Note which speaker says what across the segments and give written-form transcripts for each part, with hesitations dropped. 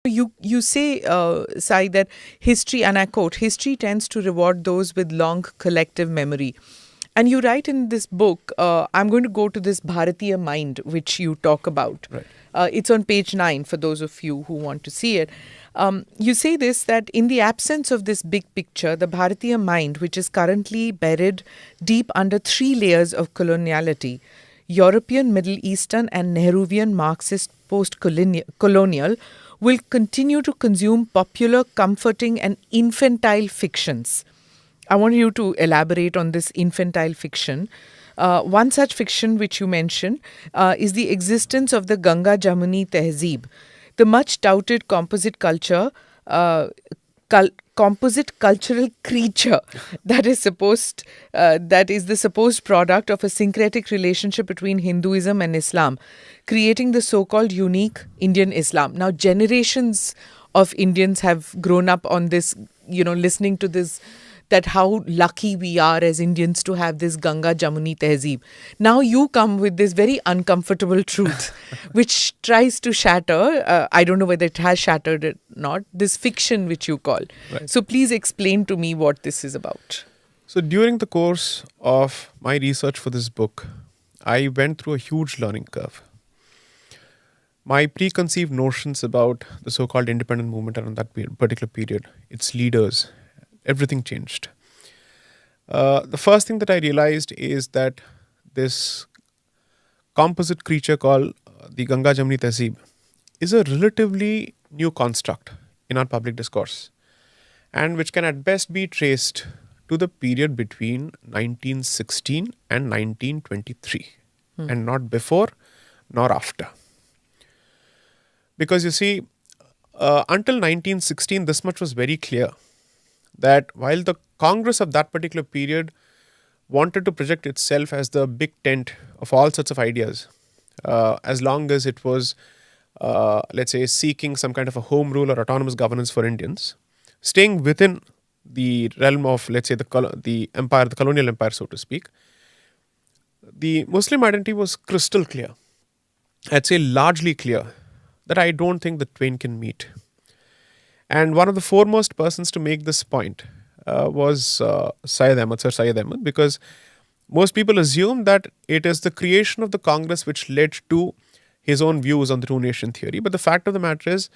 Speaker 1: You say, Sai, that history, and I quote, history tends to reward those with long collective memory. And you write in this book, I'm going to go to this Bharatiya mind, which you talk about.
Speaker 2: Right.
Speaker 1: It's on page 9 for those of you who want to see it. You say this, that in the absence of this big picture, the Bharatiya mind, which is currently buried deep under 3 layers of coloniality, European, Middle Eastern, and Nehruvian Marxist post-colonial, will continue to consume popular, comforting, and infantile fictions. I want you to elaborate on this infantile fiction. One such fiction which you mention is the existence of the Ganga-Jamuni Tehzeeb, the much touted composite culture, composite cultural creature that is the supposed product of a syncretic relationship between Hinduism and Islam, creating the so-called unique Indian Islam. Now, generations of Indians have grown up on this, listening to this, that how lucky we are as Indians to have this Ganga-Jamuni Tehzeeb. Now you come with this very uncomfortable truth, which tries to shatter, I don't know whether it has shattered it or not, this fiction which you call.
Speaker 2: Right.
Speaker 1: So please explain to me what this is about.
Speaker 2: So during the course of my research for this book, I went through a huge learning curve. My preconceived notions about the so-called independent movement around that particular period, its leaders, everything changed. The first thing that I realized is that this composite creature called the Ganga-Jamuni Tehzeeb is a relatively new construct in our public discourse, and which can at best be traced to the period between 1916 and 1923, and not before nor after. Because you see, until 1916, this much was very clear, that while the Congress of that particular period wanted to project itself as the big tent of all sorts of ideas, as long as it was, let's say, seeking some kind of a home rule or autonomous governance for Indians, staying within the realm of, let's say, the empire, the colonial empire, so to speak, the Muslim identity was crystal clear. I'd say largely clear, that I don't think the twain can meet. And one of the foremost persons to make this point was Sir Syed Ahmad, because most people assume that it is the creation of the Congress which led to his own views on the two-nation theory. But the fact of the matter is,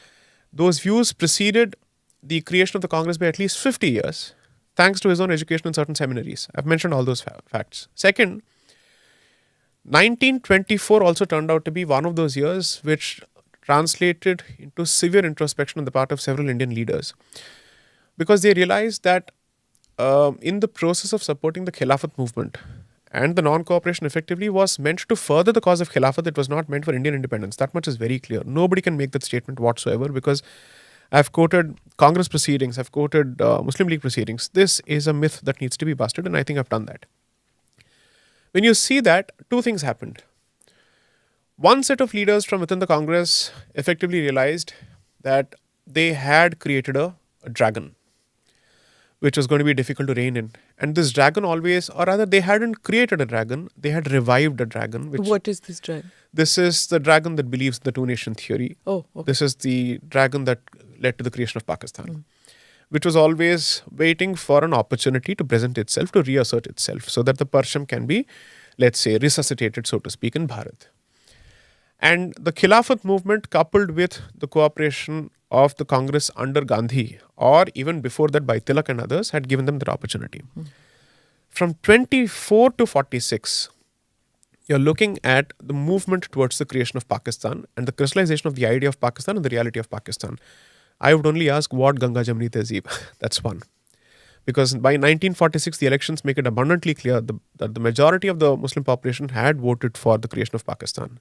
Speaker 2: those views preceded the creation of the Congress by at least 50 years, thanks to his own education in certain seminaries. I've mentioned all those facts. Second, 1924 also turned out to be one of those years which translated into severe introspection on the part of several Indian leaders, because they realized that in the process of supporting the Khilafat movement, and the non-cooperation effectively was meant to further the cause of Khilafat. It was not meant for Indian independence. That much is very clear. Nobody can make that statement whatsoever, because I've quoted Congress proceedings, I've quoted Muslim League proceedings. This is a myth that needs to be busted, and I think I've done that. When you see that, two things happened. One set of leaders from within the Congress effectively realized that they had created a dragon, which was going to be difficult to rein in. And this dragon always, or rather they hadn't created a dragon, they had revived a dragon.
Speaker 1: What is this dragon?
Speaker 2: This is the dragon that believes in the two-nation theory.
Speaker 1: Oh, okay.
Speaker 2: This is the dragon that led to the creation of Pakistan, which was always waiting for an opportunity to present itself, to reassert itself, so that the Persian can be, let's say, resuscitated, so to speak, in Bharat. And the Khilafat movement, coupled with the cooperation of the Congress under Gandhi, or even before that by Tilak and others, had given them that opportunity. From 24 to 46, you're looking at the movement towards the creation of Pakistan and the crystallization of the idea of Pakistan and the reality of Pakistan. I would only ask, what Ganga-Jamuni Tehzeeb? That's one. Because by 1946, the elections make it abundantly clear that the majority of the Muslim population had voted for the creation of Pakistan.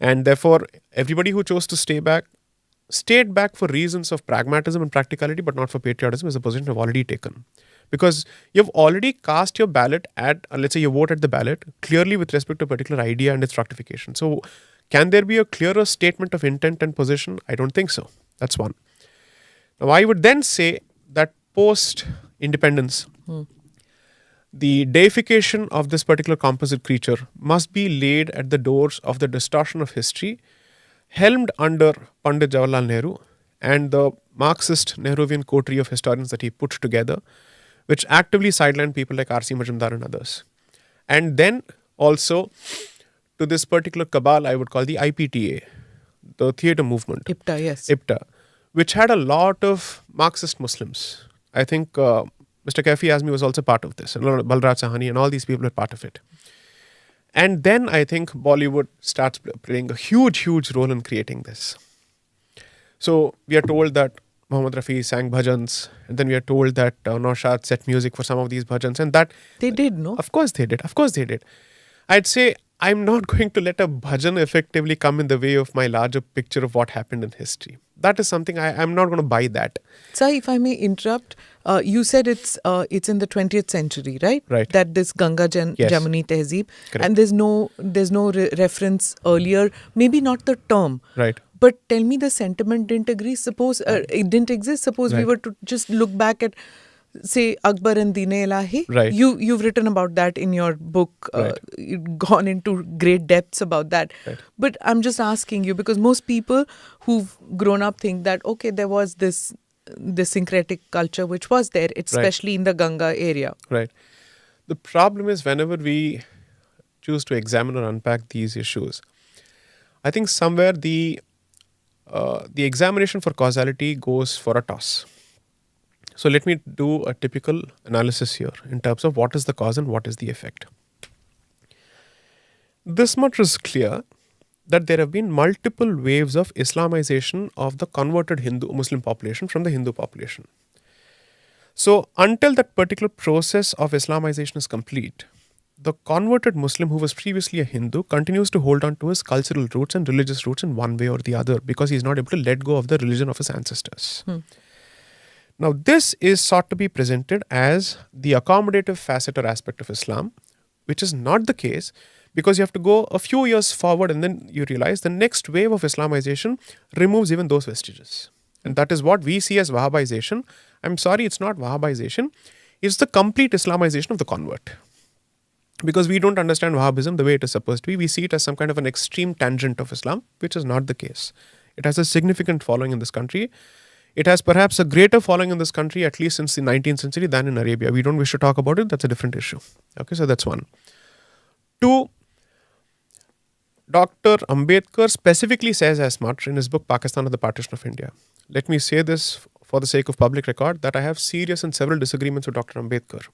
Speaker 2: And therefore, everybody who chose to stayed back for reasons of pragmatism and practicality, but not for patriotism, is a position you've already taken. Because you've already cast your ballot at, let's say you vote at the ballot, clearly with respect to a particular idea and its fructification. So, can there be a clearer statement of intent and position? I don't think so. That's one. Now, I would then say that post-independence, the deification of this particular composite creature must be laid at the doors of the distortion of history, helmed under Pandit Jawaharlal Nehru and the Marxist Nehruvian coterie of historians that he put together, which actively sidelined people like R.C. Majumdar and others. And then also to this particular cabal, I would call the IPTA, the theatre movement.
Speaker 1: IPTA, yes.
Speaker 2: IPTA, which had a lot of Marxist Muslims. I think Mr. Kafi Azmi was also part of this. And Balraj Sahani and all these people were part of it. And then I think Bollywood starts playing a huge, huge role in creating this. So we are told that Muhammad Rafi sang bhajans, and then we are told that Naushad set music for some of these bhajans, and that
Speaker 1: They did, no?
Speaker 2: Of course they did. Of course they did. I'd say I'm not going to let a bhajan effectively come in the way of my larger picture of what happened in history. That is something I'm not going to buy that.
Speaker 1: Sai, if I may interrupt, you said it's in the 20th century, right?
Speaker 2: Right.
Speaker 1: That this Ganga-Jamuni Tehzeeb,
Speaker 2: Correct.
Speaker 1: and there's no reference earlier, maybe not the term.
Speaker 2: Right.
Speaker 1: But tell me, the sentiment didn't agree. Suppose it didn't exist. Suppose we
Speaker 2: Right.
Speaker 1: were to just look back at, say, Akbar and Dine-e-Ilahi.
Speaker 2: Right.
Speaker 1: You've written about that in your book.
Speaker 2: Right.
Speaker 1: You've gone into great depths about that.
Speaker 2: Right.
Speaker 1: But I'm just asking you, because most people who've grown up think that, okay, there was this syncretic culture which was there, especially in the Ganga area.
Speaker 2: Right. The problem is whenever we choose to examine or unpack these issues, I think somewhere the examination for causality goes for a toss. So let me do a typical analysis here in terms of what is the cause and what is the effect. This much is clear that there have been multiple waves of Islamization of the converted Muslim population from the Hindu population. So until that particular process of Islamization is complete, the converted Muslim who was previously a Hindu continues to hold on to his cultural roots and religious roots in one way or the other because he is not able to let go of the religion of his ancestors. Now, this is sought to be presented as the accommodative facet or aspect of Islam, which is not the case because you have to go a few years forward and then you realize the next wave of Islamization removes even those vestiges. And that is what we see as Wahhabization. I'm sorry, it's not Wahhabization. It's the complete Islamization of the convert. Because we don't understand Wahhabism the way it is supposed to be. We see it as some kind of an extreme tangent of Islam, which is not the case. It has a significant following in this country. It has perhaps a greater following in this country, at least since the 19th century, than in Arabia. We don't wish to talk about it. That's a different issue. Okay, so that's one. Two, Dr. Ambedkar specifically says as much in his book, Pakistan or the Partition of India. Let me say this for the sake of public record, that I have serious and several disagreements with Dr. Ambedkar.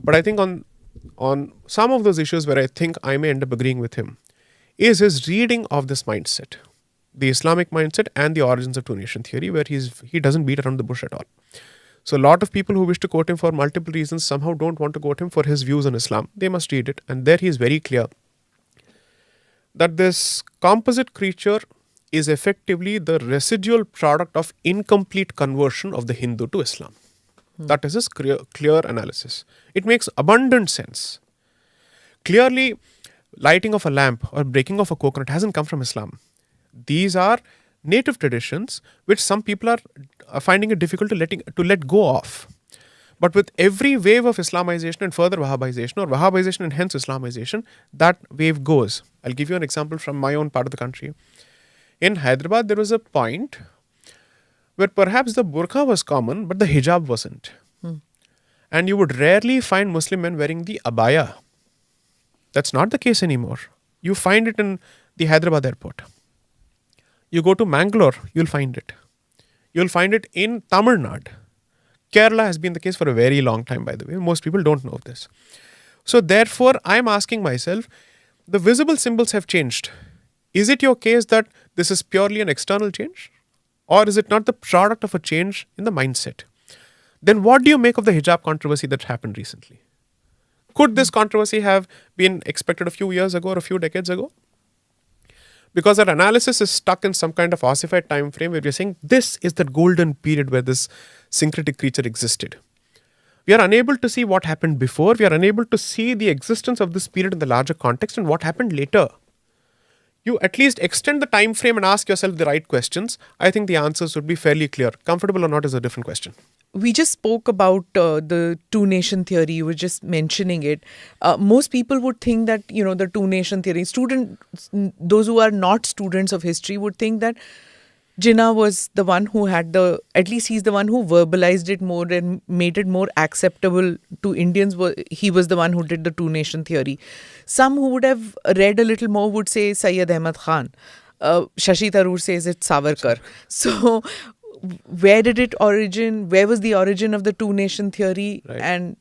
Speaker 2: But I think on some of those issues where I think I may end up agreeing with him is his reading of this mindset, the Islamic mindset and the origins of two-nation theory, where he doesn't beat around the bush at all. So a lot of people who wish to quote him for multiple reasons somehow don't want to quote him for his views on Islam. They must read it. And there he is very clear that this composite creature is effectively the residual product of incomplete conversion of the Hindu to Islam. That is his clear analysis. It makes abundant sense. Clearly, lighting of a lamp or breaking of a coconut hasn't come from Islam. These are native traditions which some people are finding it difficult to let go of. But with every wave of Islamization and further Wahhabization or Wahhabization and hence Islamization, that wave goes. I'll give you an example from my own part of the country. In Hyderabad, there was a point where perhaps the burqa was common, but the hijab wasn't. And you would rarely find Muslim men wearing the abaya. That's not the case anymore. You find it in the Hyderabad airport. You go to Mangalore, you'll find it. You'll find it in Tamil Nadu. Kerala has been the case for a very long time, by the way. Most people don't know this. So therefore, I'm asking myself, the visible symbols have changed. Is it your case that this is purely an external change? Or is it not the product of a change in the mindset? Then what do you make of the hijab controversy that happened recently? Could this controversy have been expected a few years ago or a few decades ago? Because our analysis is stuck in some kind of ossified time frame where we're saying this is the golden period where this syncretic creature existed. We are unable to see what happened before. We are unable to see the existence of this period in the larger context and what happened later. You at least extend the time frame and ask yourself the right questions. I think the answers would be fairly clear. Comfortable or not is a different question.
Speaker 1: We just spoke about the two-nation theory. You were just mentioning it. Most people would think that, the two-nation theory, those who are not students of history would think that Jinnah was the one who had at least he's the one who verbalized it more and made it more acceptable to Indians. He was the one who did the two-nation theory. Some who would have read a little more would say Sayyid Ahmad Khan. Shashi Tharoor says it's Savarkar. So where did it origin? Where was the origin of the two-nation theory?
Speaker 2: Right.
Speaker 1: And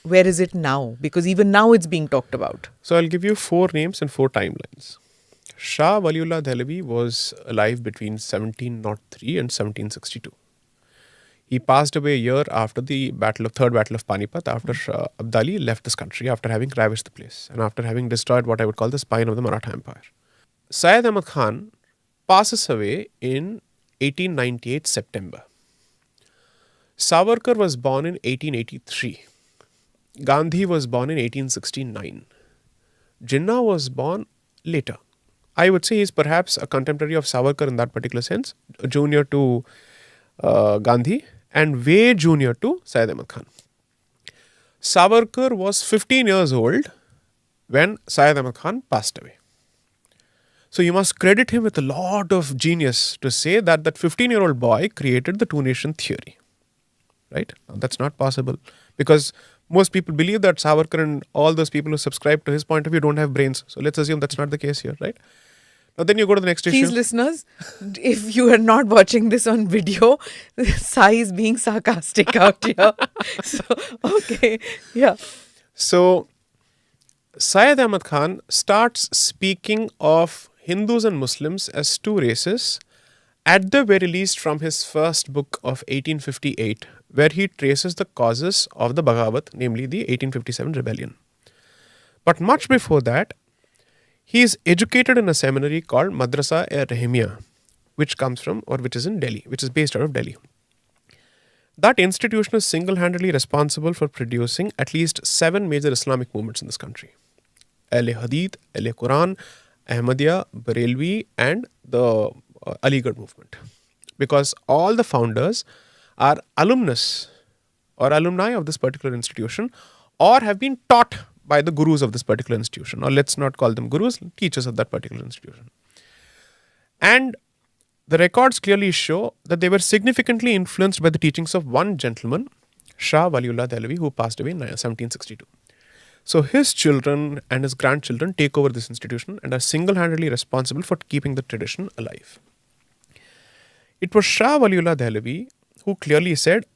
Speaker 1: where is it now? Because even now it's being talked about.
Speaker 2: So I'll give you 4 names and 4 timelines. Shah Waliullah Dehlavi was alive between 1703 and 1762. He passed away a year after the Third Battle of Panipat, after Abdali left this country, after having ravaged the place and after having destroyed what I would call the spine of the Maratha Empire. Syed Ahmad Khan passes away in 1898 September. Savarkar was born in 1883. Gandhi was born in 1869. Jinnah was born later. I would say he's perhaps a contemporary of Savarkar in that particular sense, junior to Gandhi and way junior to Syed Ahmad Khan. Savarkar was 15 years old when Syed Ahmad Khan passed away. So you must credit him with a lot of genius to say that 15-year-old boy created the two-nation theory. Right? Now, that's not possible because most people believe that Savarkar and all those people who subscribe to his point of view don't have brains. So let's assume that's not the case here, right? Now then you go to the next issue.
Speaker 1: Please, listeners, if you are not watching this on video, Sai is being sarcastic out here. So, okay, yeah.
Speaker 2: So Syed Ahmad Khan starts speaking of Hindus and Muslims as two races, at the very least from his first book of 1858, where he traces the causes of the Bagawat, namely the 1857 rebellion. But much before that, he is educated in a seminary called Madrasa-e-Rahimiyya, which is in Delhi, which is based out of Delhi. That institution is single-handedly responsible for producing at least 7 major Islamic movements in this country. Ahle Hadith, Ahle Quran, Ahmadiyya, Barelvi and the Aligarh movement. Because all the founders are alumnus or alumni of this particular institution or have been taught by the gurus of this particular institution, or let's not call them gurus, teachers of that particular institution. And the records clearly show that they were significantly influenced by the teachings of one gentleman, Shah Waliullah Dehlavi, who passed away in 1762. So his children and his grandchildren take over this institution and are single-handedly responsible for keeping the tradition alive. It was Shah Waliullah Dehlavi who clearly said,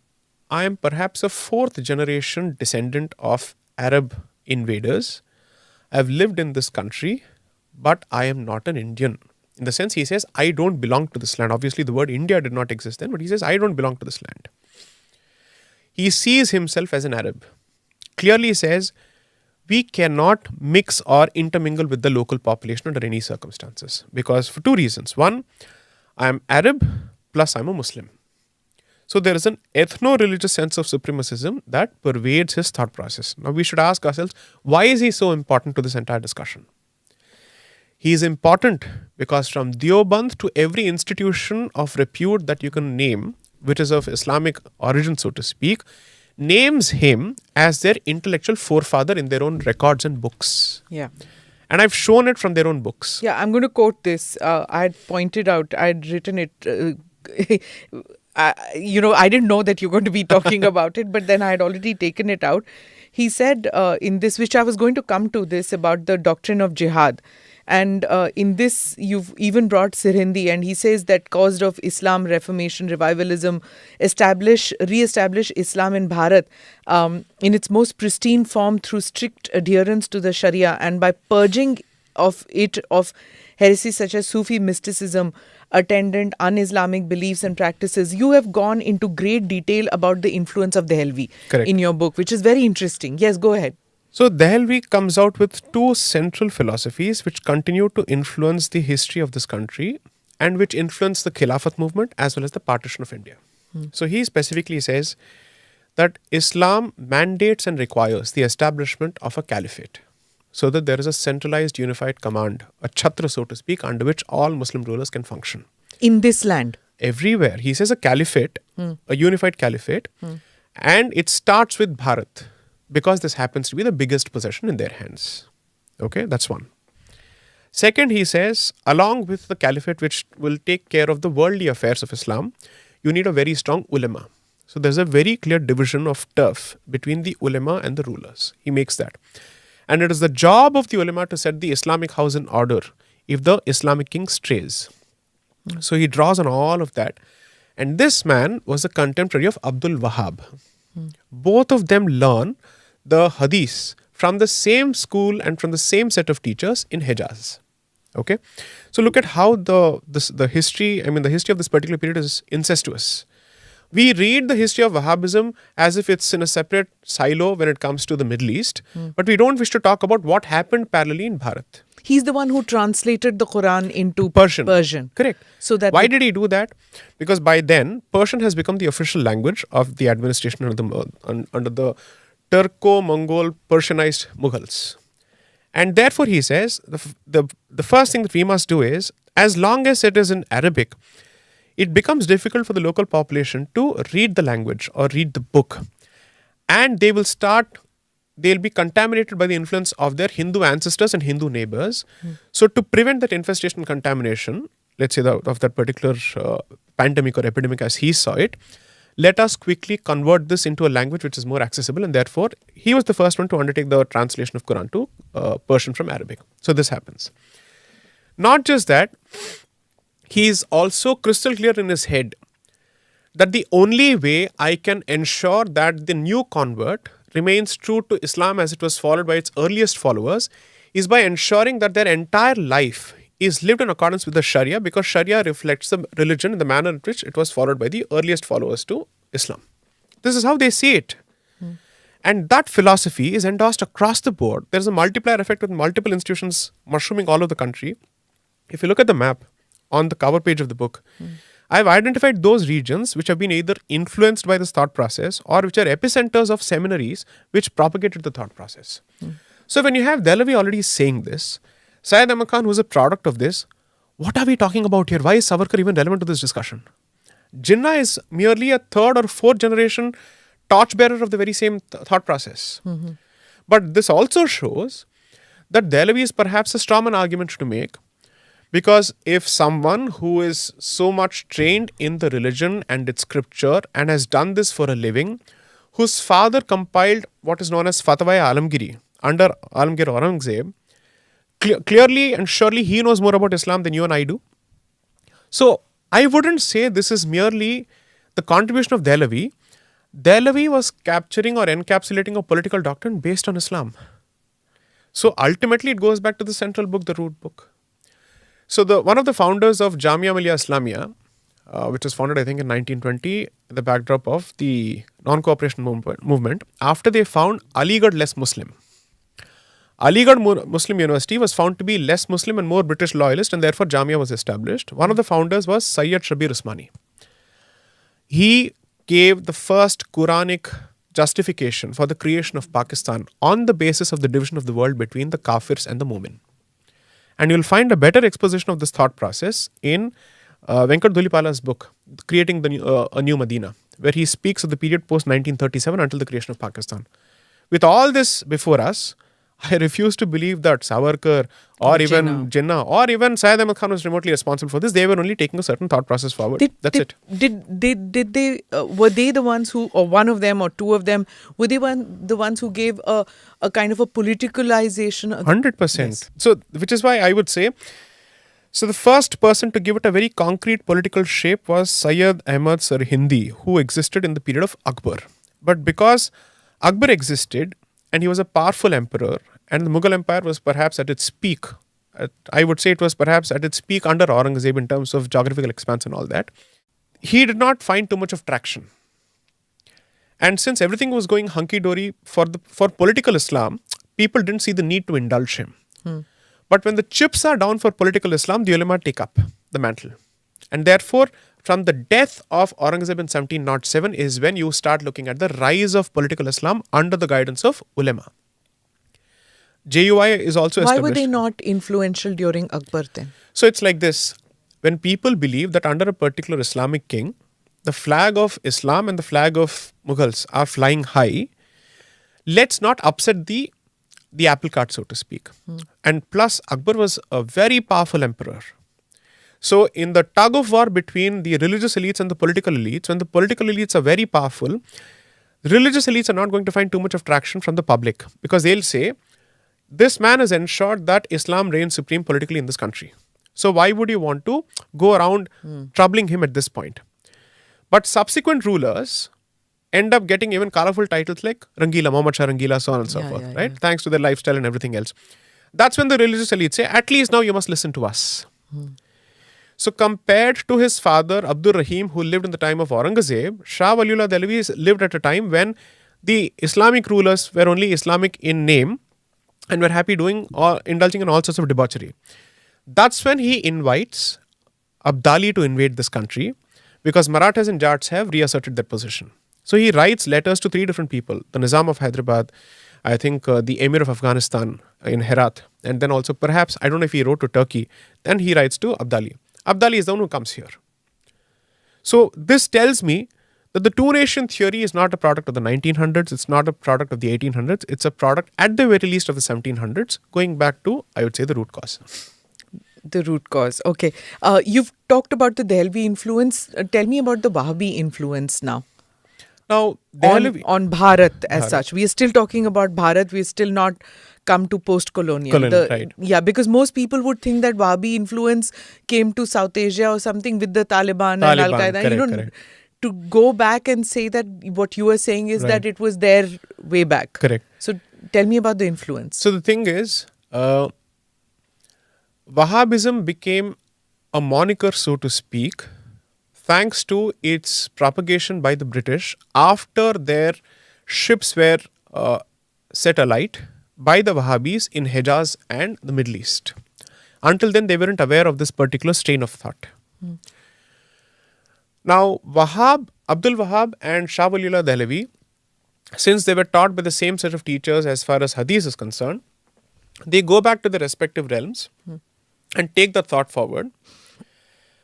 Speaker 2: I am perhaps a 4th generation descendant of Arab invaders. I have lived in this country, but I am not an Indian. In the sense he says, I don't belong to this land. Obviously the word India did not exist then, but he says, I don't belong to this land. He sees himself as an Arab. Clearly says, we cannot mix or intermingle with the local population under any circumstances. Because for 2 reasons. One, I am Arab plus I am a Muslim. So there is an ethno-religious sense of supremacism that pervades his thought process. Now we should ask ourselves, why is he so important to this entire discussion? He is important because from Deoband to every institution of repute that you can name, which is of Islamic origin, so to speak, names him as their intellectual forefather in their own records and books.
Speaker 1: Yeah.
Speaker 2: And I've shown it from their own books.
Speaker 1: Yeah, I'm going to quote this. I had pointed out, I had written it. I didn't know that you're going to be talking about it, but then I had already taken it out. He said in this, which I was going to come to this about the doctrine of jihad. And in this, you've even brought Sirhindi, and he says that caused of Islam, Reformation, Revivalism, re-establish Islam in Bharat in its most pristine form through strict adherence to the Sharia and by purging of heresies such as Sufi mysticism, attendant un-Islamic beliefs and practices. You have gone into great detail about the influence of Dehlvi in your book, which is very interesting. Yes, go ahead.
Speaker 2: So Dehlvi comes out with 2 central philosophies which continue to influence the history of this country and which influence the Khilafat movement as well as the partition of India. So he specifically says that Islam mandates and requires the establishment of a caliphate so that there is a centralized unified command, a chhatra so to speak, under which all Muslim rulers can function.
Speaker 1: In this land?
Speaker 2: Everywhere. He says a caliphate, a unified caliphate, and it starts with Bharat. Because this happens to be the biggest possession in their hands. Okay, that's one. Second, he says, along with the caliphate, which will take care of the worldly affairs of Islam, you need a very strong ulama. So there's a very clear division of turf between the ulama and the rulers. He makes that. And it is the job of the ulama to set the Islamic house in order if the Islamic king strays. So he draws on all of that. And this man was a contemporary of Abdul Wahhab. Both of them learn the hadith from the same school and from the same set of teachers in Hejaz. Okay, so look at how the history. I mean, the history of this particular period is incestuous. We read the history of Wahhabism as if it's in a separate silo when it comes to the Middle East, but we don't wish to talk about what happened parallelly in Bharat.
Speaker 1: He's the one who translated the Quran into Persian.
Speaker 2: Correct.
Speaker 1: So that
Speaker 2: why did he do that? Because by then Persian has become the official language of the administration under the Turco-Mongol Persianized Mughals. And therefore, he says, the first thing that we must do is, as long as it is in Arabic, it becomes difficult for the local population to read the language or read the book. And they'll be contaminated by the influence of their Hindu ancestors and Hindu neighbors. So to prevent that infestation and contamination, let's say of that particular pandemic or epidemic as he saw it, let us quickly convert this into a language which is more accessible, and therefore he was the first one to undertake the translation of Quran to Persian from Arabic. So this happens. Not just that, he is also crystal clear in his head that the only way I can ensure that the new convert remains true to Islam as it was followed by its earliest followers is by ensuring that their entire life is lived in accordance with the Sharia, because Sharia reflects the religion in the manner in which it was followed by the earliest followers to Islam. This is how they see it. And that philosophy is endorsed across the board. There's a multiplier effect with multiple institutions mushrooming all over the country. If you look at the map on the cover page of the book, I've identified those regions which have been either influenced by this thought process or which are epicenters of seminaries which propagated the thought process. So when you have Dehlavi already saying this, Syed Ahmad Khan, who is a product of this, what are we talking about here? Why is Savarkar even relevant to this discussion? Jinnah is merely a third or fourth generation torchbearer of the very same thought process. But this also shows that Dehlavi is perhaps a strawman argument to make, because if someone who is so much trained in the religion and its scripture and has done this for a living, whose father compiled what is known as Fatwa-e-Alamgiri under Alamgir Aurangzeb, clearly and surely he knows more about Islam than you and I do. So I wouldn't say this is merely the contribution of Dehlavi. Dehlavi was capturing or encapsulating a political doctrine based on Islam. So ultimately it goes back to the central book, the root book. So one of the founders of Jamia Millia Islamia, which was founded I think in 1920, the backdrop of the non-cooperation movement, after they found Aligarh less Muslim. Aligarh Muslim University was found to be less Muslim and more British loyalist, and therefore Jamia was established. One of the founders was Sayyid Shabir Usmani. He gave the first Quranic justification for the creation of Pakistan on the basis of the division of the world between the Kafirs and the Mu'min. And you'll find a better exposition of this thought process in Venkat Dhulipala's book, Creating a New Medina, where he speaks of the period post-1937 until the creation of Pakistan. With all this before us, I refuse to believe that Savarkar or even Jinnah or even Syed Ahmad Khan was remotely responsible for this. They were only taking a certain thought process forward. That's it.
Speaker 1: Did they, were they the ones who, or one of them or two of them, were they the ones who gave a kind of a politicalization?
Speaker 2: 100%. Yes. So, which is why I would say, so the first person to give it a very concrete political shape was Syed Ahmad Sir Hindi, who existed in the period of Akbar. But because Akbar existed, and he was a powerful emperor, and the Mughal Empire was perhaps at its peak. I would say it was perhaps at its peak under Aurangzeb in terms of geographical expanse and all that. He did not find too much of traction. And since everything was going hunky-dory for political Islam, people didn't see the need to indulge him. But when the chips are down for political Islam, the ulama take up the mantle. And therefore, from the death of Aurangzeb in 1707 is when you start looking at the rise of political Islam under the guidance of ulama. JUI is also established.
Speaker 1: Why were they not influential during Akbar then?
Speaker 2: So it's like this. When people believe that under a particular Islamic king, the flag of Islam and the flag of Mughals are flying high, let's not upset the the apple cart, so to speak. And plus, Akbar was a very powerful emperor. So, in the tug of war between the religious elites and the political elites, when the political elites are very powerful, religious elites are not going to find too much of traction from the public, because they'll say, this man has ensured that Islam reigns supreme politically in this country. So, why would you want to go around troubling him at this point? But subsequent rulers end up getting even colorful titles like Rangila, Muhammad Shah Rangila, so on and so forth, right? Thanks to their lifestyle and everything else. That's when the religious elites say, at least now you must listen to us. So compared to his father, Abdul Rahim, who lived in the time of Aurangzeb, Shah Waliullah Dehlavi lived at a time when the Islamic rulers were only Islamic in name and were happy doing or indulging in all sorts of debauchery. That's when he invites Abdali to invade this country, because Marathas and Jats have reasserted their position. So he writes letters to 3 different people, the Nizam of Hyderabad, I think the Emir of Afghanistan in Herat, and then also perhaps, I don't know if he wrote to Turkey, then he writes to Abdali. Abdali is the one who comes here. So this tells me that the two-nation theory is not a product of the 1900s, it's not a product of the 1800s, it's a product at the very least of the 1700s, going back to, I would say, the root cause.
Speaker 1: The root cause. Okay. You've talked about the Dehlvi influence. Tell me about the Wahhabi influence now.
Speaker 2: Now,
Speaker 1: on Bharat as such. We are still talking about Bharat. We are still not come to post-colonial.
Speaker 2: Right.
Speaker 1: Yeah, because most people would think that Wahhabi influence came to South Asia or something with the Taliban and Al-Qaeda.
Speaker 2: Correct.
Speaker 1: To go back and say that what you are saying is that it was there way back.
Speaker 2: Correct.
Speaker 1: So tell me about the influence.
Speaker 2: So the thing is, Wahhabism became a moniker, so to speak, thanks to its propagation by the British after their ships were set alight by the Wahhabis in Hejaz and the Middle East. Until then, they weren't aware of this particular strain of thought. Now, Abdul Wahhab and Shah Waliullah Dehlavi, since they were taught by the same set of teachers as far as Hadith is concerned, they go back to their respective realms and take the thought forward.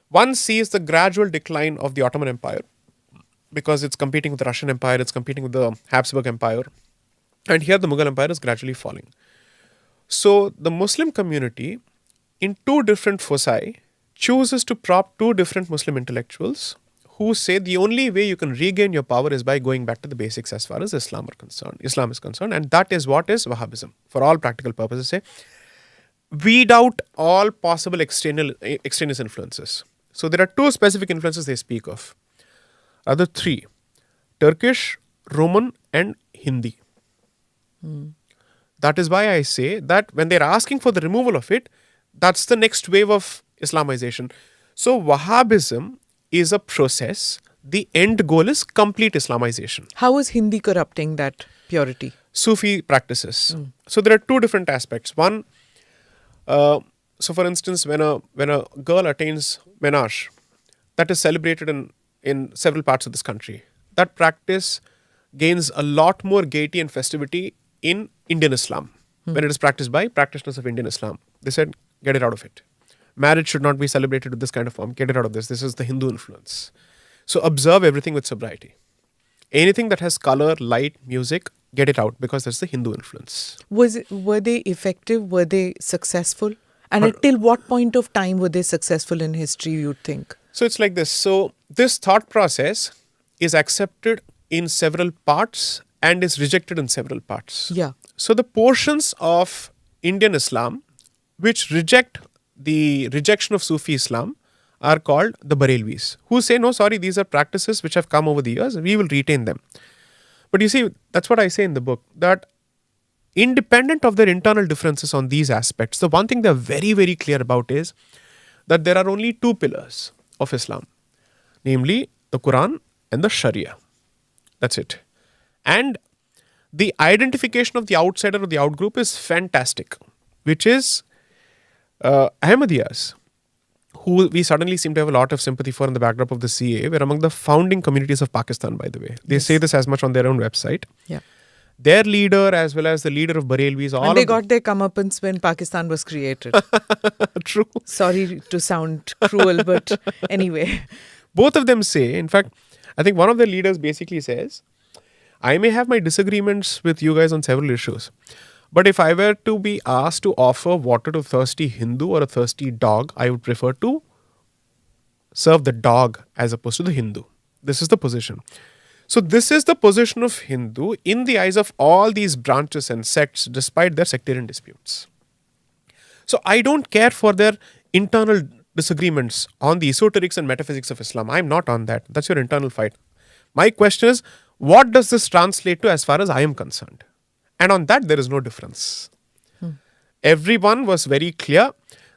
Speaker 2: One sees the gradual decline of the Ottoman Empire, because it's competing with the Russian Empire, it's competing with the Habsburg Empire, and here the Mughal Empire is gradually falling. So the Muslim community, in 2 different foci, chooses to prop 2 different Muslim intellectuals who say the only way you can regain your power is by going back to the basics as far as Islam is concerned, and that is what is Wahhabism. For all practical purposes, say, weed out all possible extraneous influences. So there are 2 specific influences they speak of. Other 3, Turkish, Roman and Hindi. That is why I say that when they're asking for the removal of it, that's the next wave of Islamization. So Wahhabism is a process. The end goal is complete Islamization.
Speaker 1: How is Hindi corrupting that purity?
Speaker 2: Sufi practices. So there are 2 different aspects. One, so for instance, when a girl attains menage, that is celebrated in several parts of this country. That practice gains a lot more gaiety and festivity in Indian Islam when it is practiced by practitioners of Indian Islam. They said, get it out of it. Marriage should not be celebrated with this kind of form. Get it out of this. This is the Hindu influence. So observe everything with sobriety. Anything that has color, light, music, get it out, because that's the Hindu influence.
Speaker 1: Were they effective? Were they successful? And until what point of time were they successful in history, you'd think?
Speaker 2: So it's like this. So this thought process is accepted in several parts and is rejected in several parts.
Speaker 1: Yeah.
Speaker 2: So the portions of Indian Islam which reject the rejection of Sufi Islam are called the Barelvis, who say, no, sorry, these are practices which have come over the years, we will retain them. But you see, that's what I say in the book, that independent of their internal differences on these aspects, the one thing they're very, very clear about is that there are only 2 pillars of Islam, namely the Quran and the Sharia. That's it. And the identification of the outsider or the outgroup is fantastic, which is Ahmadiyas, who we suddenly seem to have a lot of sympathy for in the backdrop of the CA, were among the founding communities of Pakistan, by the way. They say this as much on their own website.
Speaker 1: Yeah.
Speaker 2: Their leader as well as the leader of Barelvis, all
Speaker 1: and they got their comeuppance when Pakistan was created.
Speaker 2: True.
Speaker 1: Sorry to sound cruel, but anyway.
Speaker 2: Both of them say, in fact, I think one of their leaders basically says, I may have my disagreements with you guys on several issues, But if I were to be asked to offer water to a thirsty Hindu or a thirsty dog, I would prefer to serve the dog as opposed to the Hindu. This is the position. So this is the position of Hindu in the eyes of all these branches and sects, despite their sectarian disputes. So I don't care for their internal disagreements on the esoterics and metaphysics of Islam. I'm not on that. That's your internal fight. My question is, what does this translate to as far as I am concerned? And on that, there is no difference. Everyone was very clear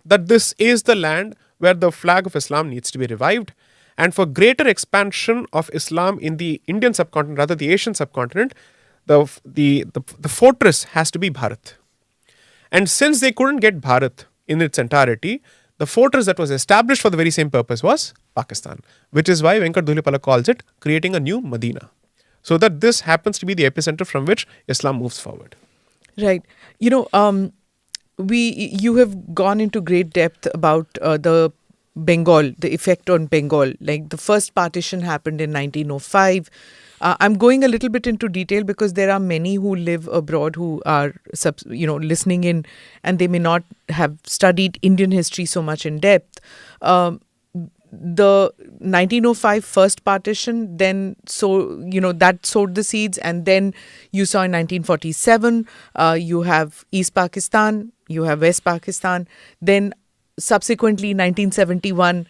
Speaker 2: that this is the land where the flag of Islam needs to be revived. And for greater expansion of Islam in the Indian subcontinent, rather the Asian subcontinent, the fortress has to be Bharat. And since they couldn't get Bharat in its entirety, the fortress that was established for the very same purpose was Pakistan, which is why Venkat Dhulipala calls it creating a new Medina. So that this happens to be the epicenter from which Islam moves forward.
Speaker 1: Right. You have gone into great depth about the Bengal, the effect on Bengal. Like the first partition happened in 1905. I'm going a little bit into detail because there are many who live abroad who are, listening in, and they may not have studied Indian history so much in depth. The 1905 first partition, then that sowed the seeds, and then you saw in 1947 you have East Pakistan, you have West Pakistan, then subsequently 1971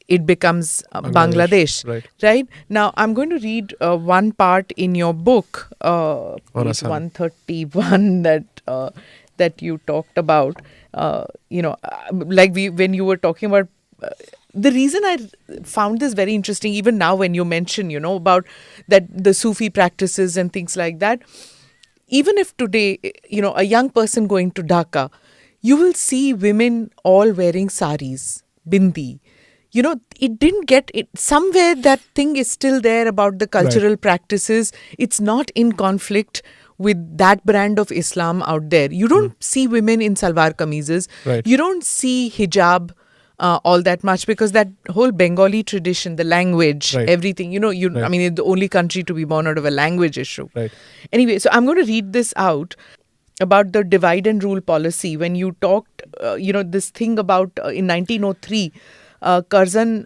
Speaker 1: it becomes Bangladesh. Right now I'm going to read one part in your book, page 131, that you talked about. When you were talking about the reason I found this very interesting, even now when you mention, about that the Sufi practices and things like that, even if today, a young person going to Dhaka, you will see women all wearing saris, bindi. It didn't get it. Somewhere that thing is still there about the cultural practices. It's not in conflict with that brand of Islam out there. You don't see women in salwar kameezes. You don't see hijab all that much, because that whole Bengali tradition, the language, everything, I mean, it's the only country to be born out of a language issue. Anyway, so I'm going to read this out about the divide and rule policy. When you talked, this thing about in 1903, Lord Curzon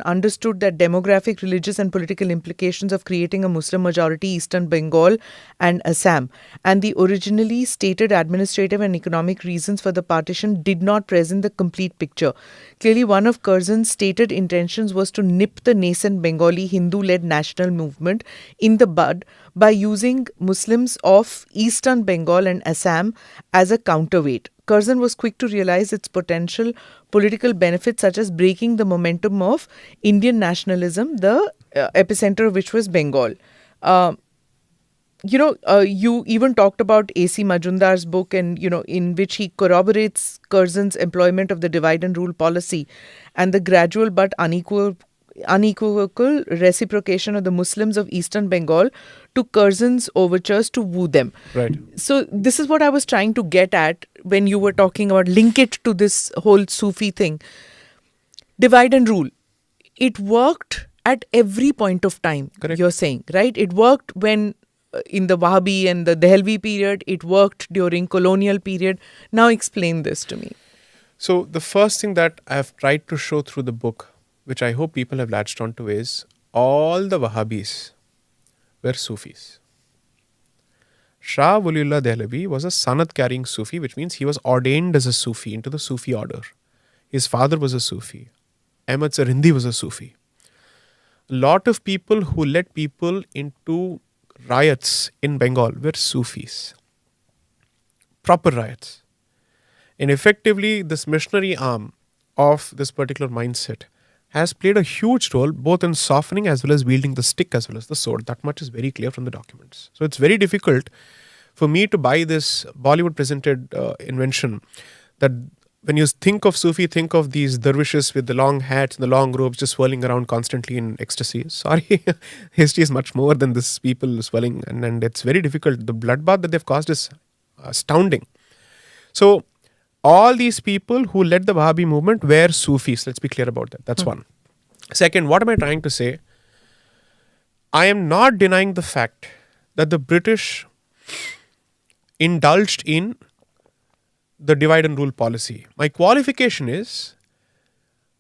Speaker 1: understood that demographic, religious and political implications of creating a Muslim majority Eastern Bengal and Assam, and the originally stated administrative and economic reasons for the partition did not present the complete picture. Clearly, one of Curzon's stated intentions was to nip the nascent Bengali Hindu-led national movement in the bud by using Muslims of Eastern Bengal and Assam as a counterweight. Curzon was quick to realize its potential political benefits, such as breaking the momentum of Indian nationalism, the epicenter of which was Bengal. You even talked about A.C. Majumdar's book, and in which he corroborates Curzon's employment of the divide and rule policy and the gradual but unequivocal reciprocation of the Muslims of Eastern Bengal to Curzon's overtures to woo them. So this is what I was trying to get at when you were talking about link it to this whole Sufi thing. Divide and rule. It worked at every point of time, you're saying, right? It worked when in the Wahhabi and the Dehlvi period. It worked during colonial period. Now explain this to me.
Speaker 2: So the first thing that I have tried to show through the book, which I hope people have latched onto, is all the Wahhabis were Sufis. Shah Waliullah Dehlvi was a sanad-carrying Sufi, which means he was ordained as a Sufi into the Sufi order. His father was a Sufi. Ahmad Sarindi was a Sufi. A lot of people who led people into riots in Bengal were Sufis. Proper riots. And effectively, this missionary arm of this particular mindset has played a huge role both in softening as well as wielding the stick as well as the sword. That much is very clear from the documents. So it's very difficult for me to buy this Bollywood presented invention that when you think of Sufi, think of these dervishes with the long hats and the long robes just swirling around constantly in ecstasy. Sorry, history is much more than this people swirling, and it's very difficult. The bloodbath that they've caused is astounding. So all these people who led the Wahhabi movement were Sufis. Let's be clear about that. That's one. Second, what am I trying to say? I am not denying the fact that the British indulged in the divide and rule policy. My qualification is,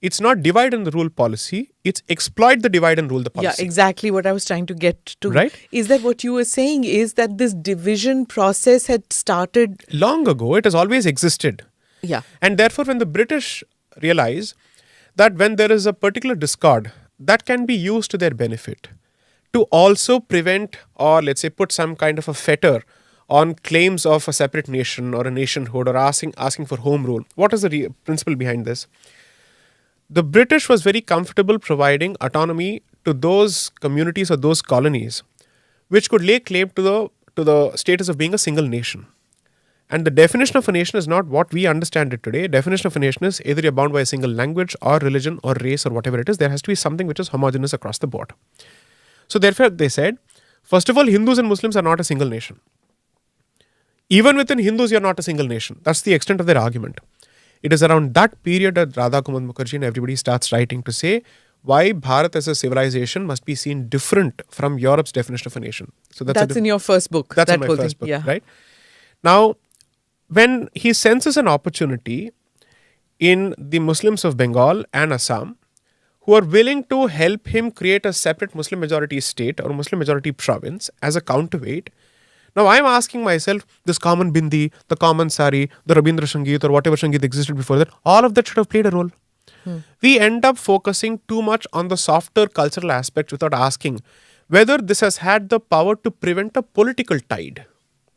Speaker 2: it's not divide and rule policy, it's exploit the divide and rule the policy.
Speaker 1: Yeah, exactly what I was trying to get to.
Speaker 2: Right?
Speaker 1: Is that what you were saying is that this division process had started
Speaker 2: Long ago, it has always existed.
Speaker 1: Yeah.
Speaker 2: And therefore, when the British realize that when there is a particular discord, that can be used to their benefit to also prevent, or let's say put some kind of a fetter on claims of a separate nation or a nationhood, or asking for home rule. What is the principle behind this? The British was very comfortable providing autonomy to those communities or those colonies which could lay claim to the status of being a single nation. And the definition of a nation is not what we understand it today. Definition of a nation is either you're bound by a single language or religion or race or whatever it is. There has to be something which is homogeneous across the board. So therefore they said, first of all, Hindus and Muslims are not a single nation. Even within Hindus, you're not a single nation. That's the extent of their argument. It is around that period that Radha Kumar Mukherjee and everybody starts writing to say why Bharat as a civilization must be seen different from Europe's definition of a nation. So
Speaker 1: that's in your first book.
Speaker 2: That's in my first book, right? Now, when he senses an opportunity in the Muslims of Bengal and Assam who are willing to help him create a separate Muslim majority state or Muslim majority province as a counterweight. Now I'm asking myself, this common bindi, the common sari, the Rabindra Sangeet or whatever Sangeet existed before that, all of that should have played a role. We end up focusing too much on the softer cultural aspects without asking whether this has had the power to prevent a political tide.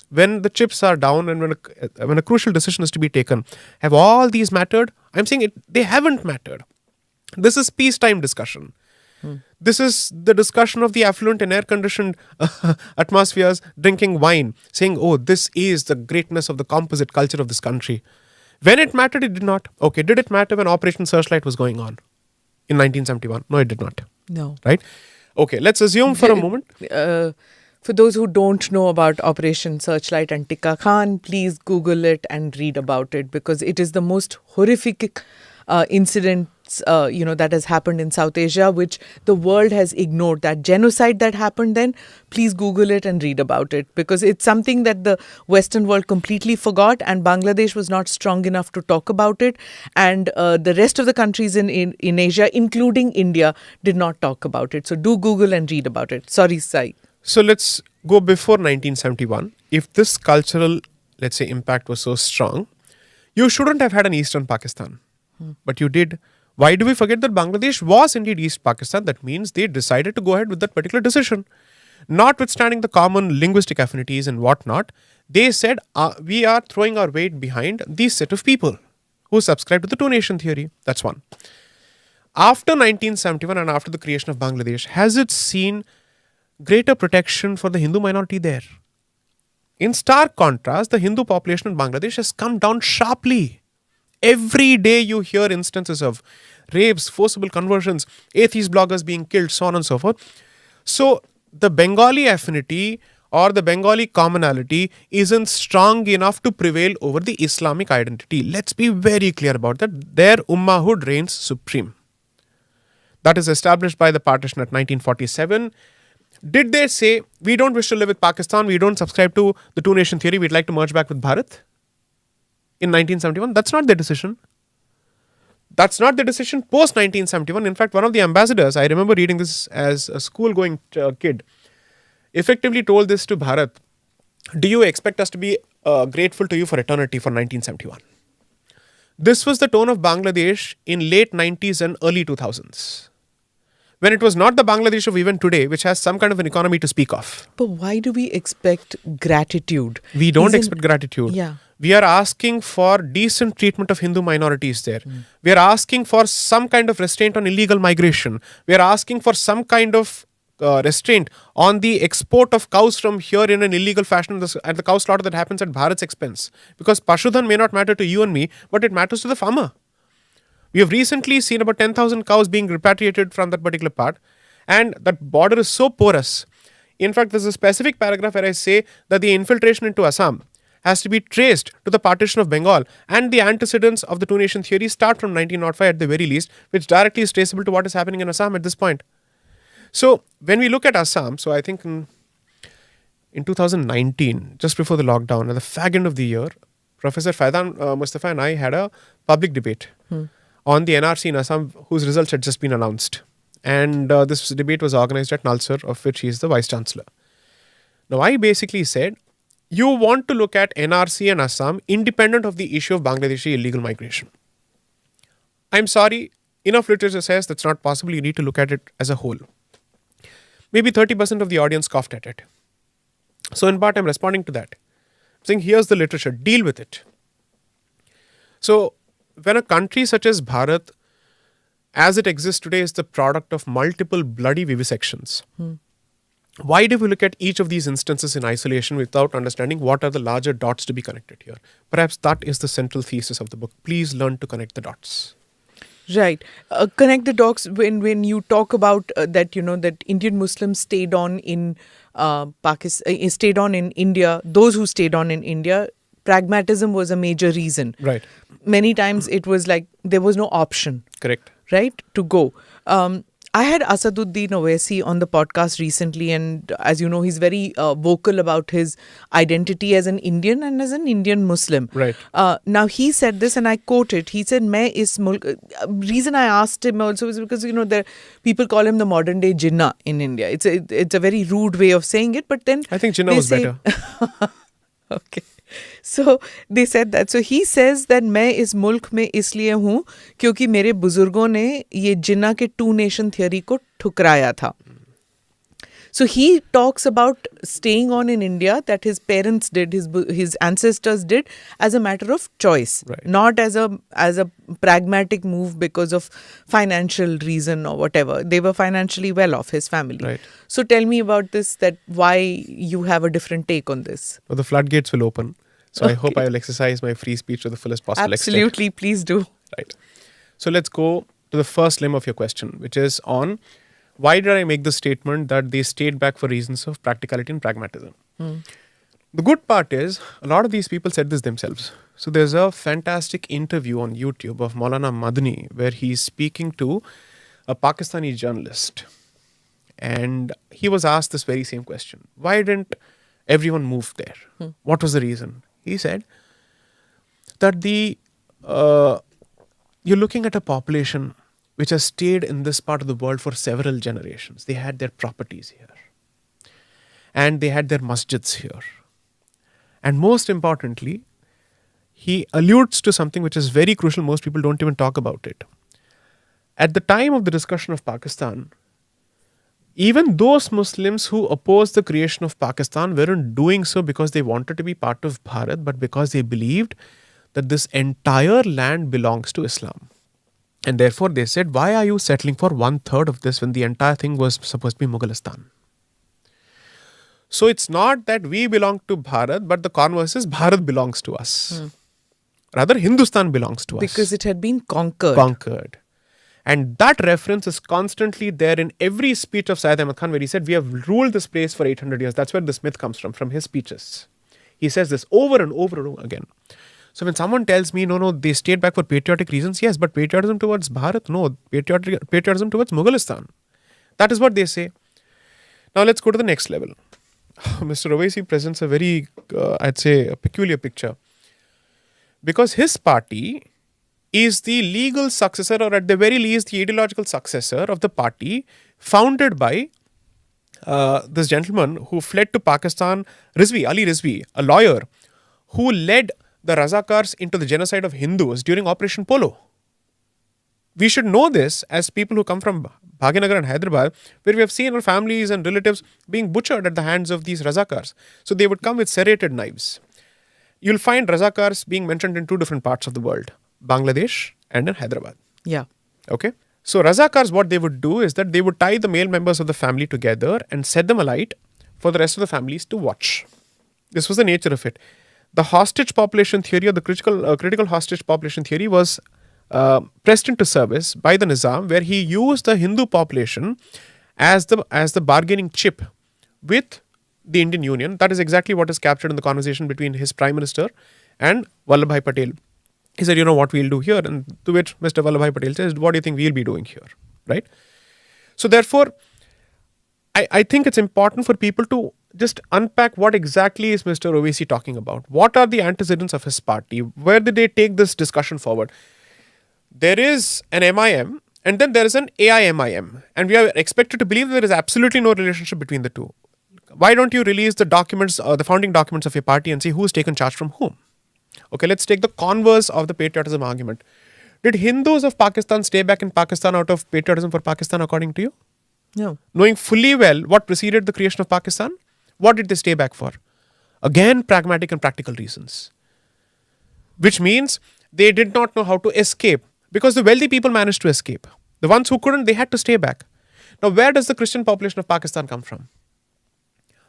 Speaker 2: When the chips are down and when a crucial decision is to be taken, have all these mattered? I'm saying they haven't mattered. This is peacetime discussion. This is the discussion of the affluent and air-conditioned atmospheres drinking wine, saying, oh, this is the greatness of the composite culture of this country. When it mattered, it did not. Okay, did it matter when Operation Searchlight was going on in 1971? No, it did not.
Speaker 1: No.
Speaker 2: Right? Okay, let's assume for a moment.
Speaker 1: For those who don't know about Operation Searchlight and Tikka Khan, please Google it and read about it because it is the most horrific incident that has happened in South Asia, which the world has ignored. That genocide that happened then, please Google it and read about it because it's something that the Western world completely forgot and Bangladesh was not strong enough to talk about it. And the rest of the countries in Asia, including India, did not talk about it. So do Google and read about it. Sorry, Sai.
Speaker 2: So let's go before 1971. If this cultural, let's say, impact was so strong, you shouldn't have had an Eastern Pakistan. But you did. Why do we forget that Bangladesh was indeed East Pakistan? That means they decided to go ahead with that particular decision. Notwithstanding the common linguistic affinities and whatnot, they said, we are throwing our weight behind this set of people who subscribe to the two-nation theory. That's one. After 1971 and after the creation of Bangladesh, has it seen greater protection for the Hindu minority there? In stark contrast, the Hindu population in Bangladesh has come down sharply. Every day you hear instances of rapes, forcible conversions, atheist bloggers being killed, so on and so forth. So the Bengali affinity or the Bengali commonality isn't strong enough to prevail over the Islamic identity. Let's be very clear about that. Their Ummahhood reigns supreme. That is established by the partition at 1947. Did they say, we don't wish to live with Pakistan, we don't subscribe to the two-nation theory, we'd like to merge back with Bharat? In 1971, that's not their decision. That's not the decision post 1971. In fact, one of the ambassadors, I remember reading this as a school-going kid, effectively told this to Bharat. Do you expect us to be grateful to you for eternity for 1971? This was the tone of Bangladesh in late 90s and early 2000s. When it was not the Bangladesh of even today, which has some kind of an economy to speak of.
Speaker 1: But why do we expect gratitude?
Speaker 2: We don't expect gratitude.
Speaker 1: Yeah.
Speaker 2: We are asking for decent treatment of Hindu minorities there. We are asking for some kind of restraint on illegal migration. We are asking for some kind of restraint on the export of cows from here in an illegal fashion and the cow slaughter that happens at Bharat's expense. Because Pashudhan may not matter to you and me, but it matters to the farmer. We have recently seen about 10,000 cows being repatriated from that particular part. And that border is so porous. In fact, there's a specific paragraph where I say that the infiltration into Assam has to be traced to the partition of Bengal, and the antecedents of the two-nation theory start from 1905 at the very least, which directly is traceable to what is happening in Assam at this point. So when we look at Assam, so I think in 2019, just before the lockdown, at the fag end of the year, Professor Faidan Mustafa and I had a public debate on the NRC in Assam, whose results had just been announced. And this debate was organized at Nalsar, of which he is the Vice Chancellor. Now, I basically said, you want to look at NRC and Assam independent of the issue of Bangladeshi illegal migration. I'm sorry, enough literature says that's not possible. You need to look at it as a whole. Maybe 30% of the audience scoffed at it. So in part, I'm responding to that. I'm saying, here's the literature, deal with it. So when a country such as Bharat, as it exists today, is the product of multiple bloody vivisections, why do we look at each of these instances in isolation without understanding what are the larger dots to be connected here? Perhaps that is the central thesis of the book. Please learn to connect the dots.
Speaker 1: Right. Connect the dots when you talk about that, that Indian Muslims stayed on in Pakistan, stayed on in India. Those who stayed on in India, pragmatism was a major reason.
Speaker 2: Right.
Speaker 1: Many times it was like there was no option.
Speaker 2: Correct.
Speaker 1: Right, to go. I had Asaduddin Owaisi on the podcast recently, and as you know, he's very vocal about his identity as an Indian and as an Indian Muslim.
Speaker 2: Right.
Speaker 1: Now, he said this, and I quote it. He said, "Main is mulk." Reason I asked him also is because there people call him the modern day Jinnah in India. It's a very rude way of saying it, but then
Speaker 2: I think Jinnah was better.
Speaker 1: Okay. So they said that. So he says that मैं इस मुल्क में इसलिए हूँ क्योंकि मेरे बुजुर्गों ने ये जिन्ना के टू नेशन थियोरी को ठुकराया था. So he talks about staying on in India that his parents did, his ancestors did as a matter of choice,
Speaker 2: right,
Speaker 1: not as a pragmatic move because of financial reason or whatever. They were financially well off, his family.
Speaker 2: Right.
Speaker 1: So tell me about this, that why you have a different take on this.
Speaker 2: Well, the floodgates will open. So I hope I will exercise my free speech to the fullest possible extent.
Speaker 1: Absolutely, please do.
Speaker 2: Right. So let's go to the first limb of your question, which is on why did I make the statement that they stayed back for reasons of practicality and pragmatism? The good part is, a lot of these people said this themselves. So there's a fantastic interview on YouTube of Maulana Madni where he's speaking to a Pakistani journalist. And he was asked this very same question. Why didn't everyone move there? What was the reason? He said that you're looking at a population which has stayed in this part of the world for several generations. They had their properties here. And they had their masjids here. And most importantly, he alludes to something which is very crucial. Most people don't even talk about it. At the time of the discussion of Pakistan, even those Muslims who opposed the creation of Pakistan weren't doing so because they wanted to be part of Bharat, but because they believed that this entire land belongs to Islam. And therefore they said, why are you settling for 1/3 of this when the entire thing was supposed to be Mughalistan? So it's not that we belong to Bharat, but the converse is Bharat belongs to us. Rather, Hindustan belongs to us.
Speaker 1: Because it had been conquered.
Speaker 2: Conquered. And that reference is constantly there in every speech of Syed Ahmad Khan where he said, we have ruled this place for 800 years. That's where this myth comes from his speeches. He says this over and over and over again. So when someone tells me, no, they stayed back for patriotic reasons, yes, but patriotism towards Bharat, no, patriotism towards Mughalistan. That is what they say. Now let's go to the next level. Mr. Owaisi presents a very, I'd say, a peculiar picture. Because his party is the legal successor, or at the very least, the ideological successor of the party founded by this gentleman who fled to Pakistan, Ali Rizvi, a lawyer, who led the Razakars into the genocide of Hindus during Operation Polo. We should know this as people who come from Bhaginagar and Hyderabad, where we have seen our families and relatives being butchered at the hands of these Razakars. So they would come with serrated knives. You'll find Razakars being mentioned in two different parts of the world, Bangladesh and in Hyderabad.
Speaker 1: Yeah.
Speaker 2: Okay. So Razakars, what they would do is that they would tie the male members of the family together and set them alight for the rest of the families to watch. This was the nature of it. The hostage population theory, or the critical hostage population theory, was pressed into service by the Nizam, where he used the Hindu population as the bargaining chip with the Indian Union. That is exactly what is captured in the conversation between his Prime Minister and Vallabhbhai Patel. He said, what we'll do here? And to which Mr. Vallabhbhai Patel says, what do you think we'll be doing here? Right? So therefore, I think it's important for people to just unpack what exactly is Mr. Owaisi talking about. What are the antecedents of his party? Where did they take this discussion forward? There is an MIM and then there is an AIMIM. And we are expected to believe there is absolutely no relationship between the two. Why don't you release the documents, the founding documents of your party and see who's taken charge from whom? Okay, let's take the converse of the patriotism argument. Did Hindus of Pakistan stay back in Pakistan out of patriotism for Pakistan according to you?
Speaker 1: No.
Speaker 2: Knowing fully well what preceded the creation of Pakistan, what did they stay back for? Again, pragmatic and practical reasons. Which means they did not know how to escape because the wealthy people managed to escape. The ones who couldn't, they had to stay back. Now, where does the Christian population of Pakistan come from?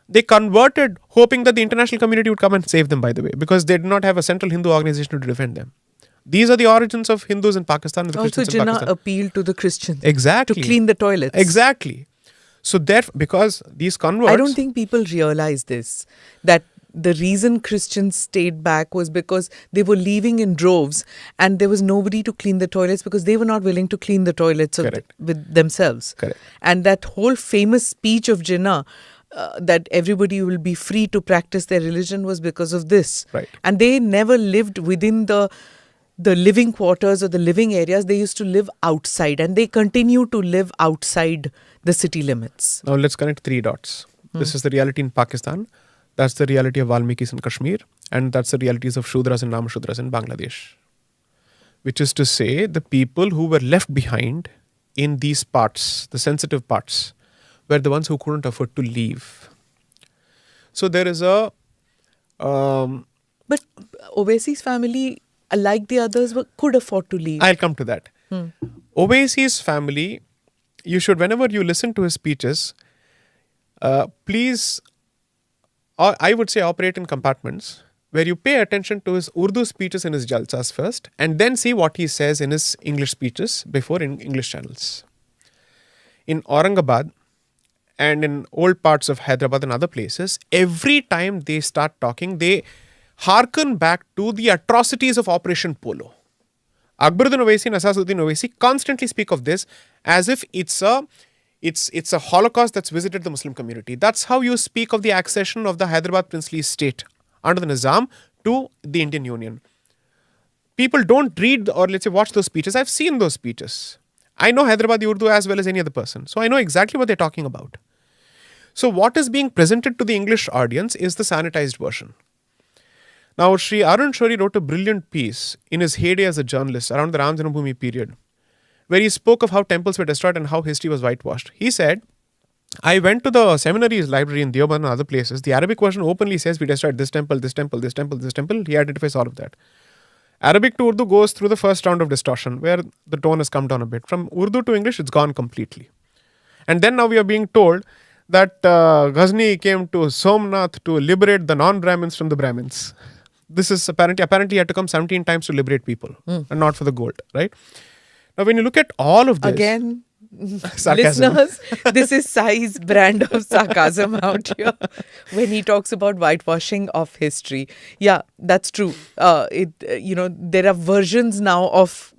Speaker 2: They converted hoping that the international community would come and save them, by the way, because they did not have a central Hindu organization to defend them. These are the origins of Hindus in Pakistan. And the
Speaker 1: Also,
Speaker 2: Christians in
Speaker 1: Jinnah
Speaker 2: Pakistan.
Speaker 1: appealed to the Christians
Speaker 2: Exactly.
Speaker 1: to clean the toilets.
Speaker 2: Exactly. So therefore, because these converts...
Speaker 1: I don't think people realize this, that the reason Christians stayed back was because they were leaving in droves and there was nobody to clean the toilets because they were not willing to clean the toilets with themselves.
Speaker 2: Correct.
Speaker 1: And that whole famous speech of Jinnah, that everybody will be free to practice their religion, was because of this.
Speaker 2: Right.
Speaker 1: And they never lived within the living quarters or the living areas. They used to live outside and they continue to live outside the city limits.
Speaker 2: Now let's connect three dots. This is the reality in Pakistan. That's the reality of Valmikis in Kashmir. And that's the realities of Shudras and Namashudras in Bangladesh. Which is to say, the people who were left behind in these parts, the sensitive parts, were the ones who couldn't afford to leave. So there is a...
Speaker 1: But Owaisi's family, like the others, could afford to leave.
Speaker 2: I'll come to that. Owaisi's family, you should, whenever you listen to his speeches, please, I would say operate in compartments where you pay attention to his Urdu speeches in his jalsas first and then see what he says in his English speeches before in English channels. In Aurangabad and in old parts of Hyderabad and other places, every time they start talking, they hearken back to the atrocities of Operation Polo. Akbaruddin Owaisi and Asaduddin Owaisi constantly speak of this as if it's a Holocaust that's visited the Muslim community. That's how you speak of the accession of the Hyderabad princely state under the Nizam to the Indian Union. People don't read or let's say watch those speeches. I've seen those speeches. I know Hyderabadi Urdu as well as any other person. So I know exactly what they're talking about. So what is being presented to the English audience is the sanitized version. Now, Sri Arun Shourie wrote a brilliant piece in his heyday as a journalist around the Ram Janmabhoomi period, where he spoke of how temples were destroyed and how history was whitewashed. He said, I went to the Seminary's library in Deoband and other places. The Arabic version openly says we destroyed this temple, this temple, this temple, this temple. He identifies all of that. Arabic to Urdu goes through the first round of distortion, where the tone has come down a bit. From Urdu to English, it's gone completely. And then now we are being told that Ghazni came to Somnath to liberate the non-Brahmins from the Brahmins. This is apparently he had to come 17 times to liberate people and not for the gold, right? Now, when you look at all of this...
Speaker 1: Again,
Speaker 2: sarcasm.
Speaker 1: Listeners, this is Sai's brand of sarcasm out here when he talks about whitewashing of history. Yeah, that's true. There are versions now of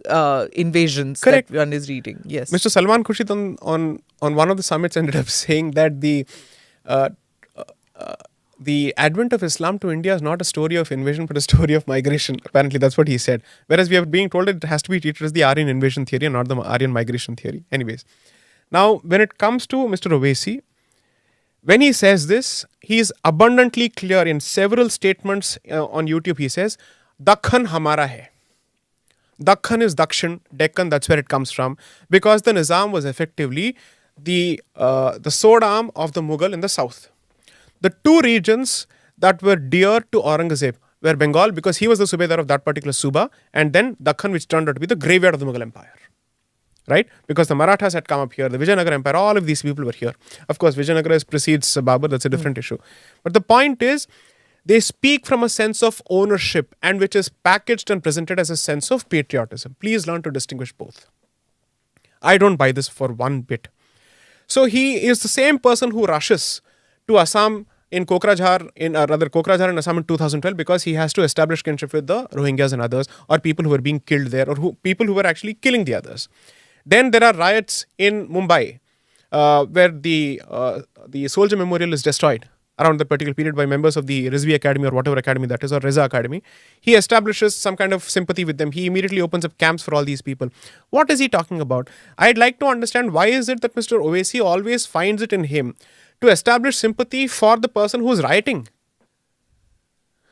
Speaker 1: invasions
Speaker 2: Correct.
Speaker 1: that one is reading. Yes.
Speaker 2: Mr. Salman Khurshid on one of the summits ended up saying that the advent of Islam to India is not a story of invasion, but a story of migration. Apparently, that's what he said. Whereas we are being told that it has to be treated as the Aryan invasion theory and not the Aryan migration theory. Anyways, now when it comes to Mr. Owaisi, when he says this, he is abundantly clear in several statements on YouTube. He says, Dakhan hamara hai. Dakhan is Dakshin, Deccan, that's where it comes from. Because the Nizam was effectively the sword arm of the Mughal in the south. The two regions that were dear to Aurangzeb were Bengal, because he was the Subedar of that particular Suba, and then Dakhan, which turned out to be the graveyard of the Mughal Empire. Right? Because the Marathas had come up here, the Vijayanagar Empire, all of these people were here. Of course, Vijayanagara precedes Babur, that's a different issue. But the point is, they speak from a sense of ownership, and which is packaged and presented as a sense of patriotism. Please learn to distinguish both. I don't buy this for one bit. So he is the same person who rushes to Assam in Kokrajhar in Assam in 2012 because he has to establish kinship with the Rohingyas and others, or people who were being killed there, or people who were actually killing the others. Then there are riots in Mumbai where the soldier memorial is destroyed around that particular period by members of the Rizvi Academy or whatever academy that is, or Reza Academy. He establishes some kind of sympathy with them. He immediately opens up camps for all these people. What is he talking about? I'd like to understand why is it that Mr. Owaisi always finds it in him to establish sympathy for the person who's rioting.